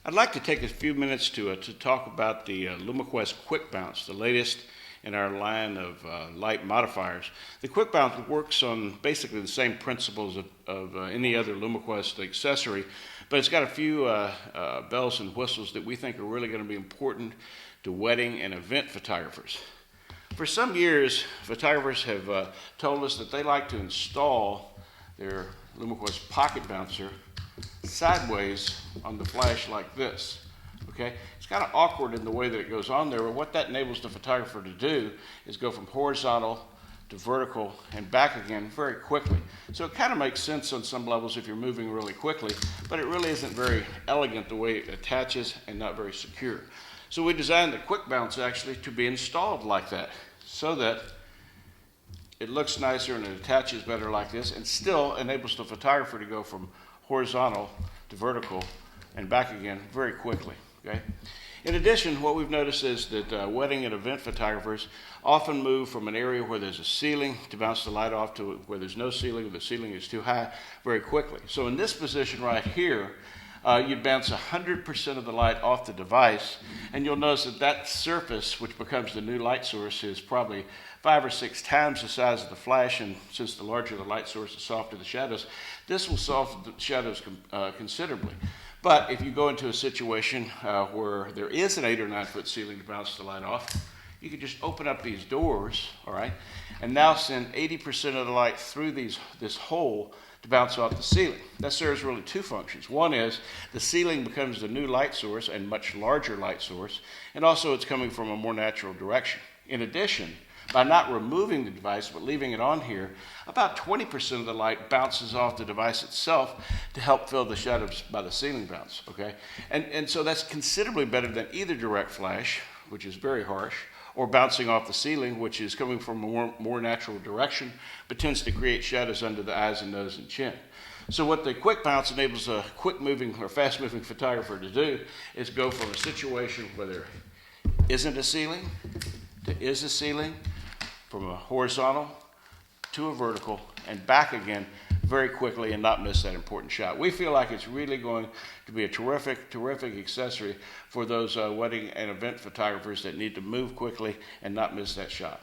I'd like to take a few minutes to talk about the LumiQuest Quik Bounce, the latest in our line of light modifiers. The Quik Bounce works on basically the same principles of any other LumiQuest accessory, but it's got a few bells and whistles that we think are really going to be important to wedding and event photographers. For some years, photographers have told us that they like to install their LumiQuest pocket bouncer sideways on the flash like this. Okay, it's kind of awkward in the way that it goes on there, but what that enables the photographer to do is go from horizontal to vertical and back again very quickly. So it kind of makes sense on some levels if you're moving really quickly, but it really isn't very elegant the way it attaches and not very secure. So we designed the Quik Bounce actually to be installed like that so that it looks nicer and it attaches better like this and still enables the photographer to go from horizontal to vertical and back again very quickly. Okay? In addition, what we've noticed is that wedding and event photographers often move from an area where there's a ceiling to bounce the light off to where there's no ceiling or the ceiling is too high very quickly. So in this position right here, you'd bounce 100% of the light off the device, and you'll notice that that surface, which becomes the new light source, is probably 5 or 6 times the size of the flash, and since the larger the light source, the softer the shadows. This will soften the shadows considerably. But if you go into a situation where there is an 8 or 9 foot ceiling to bounce the light off, you can just open up these doors, all right, and now send 80% of the light through this hole to bounce off the ceiling. That serves really 2 functions. One is the ceiling becomes the new light source and much larger light source, and also it's coming from a more natural direction. In addition, by not removing the device but leaving it on here, about 20% of the light bounces off the device itself to help fill the shadows by the ceiling bounce, okay? And so that's considerably better than either direct flash, which is very harsh, or bouncing off the ceiling, which is coming from a more natural direction, but tends to create shadows under the eyes and nose and chin. So what the Quik Bounce enables a quick-moving or fast-moving photographer to do is go from a situation where there isn't a ceiling to is a ceiling, from a horizontal to a vertical, and back again very quickly and not miss that important shot. We feel like it's really going to be a terrific accessory for those wedding and event photographers that need to move quickly and not miss that shot.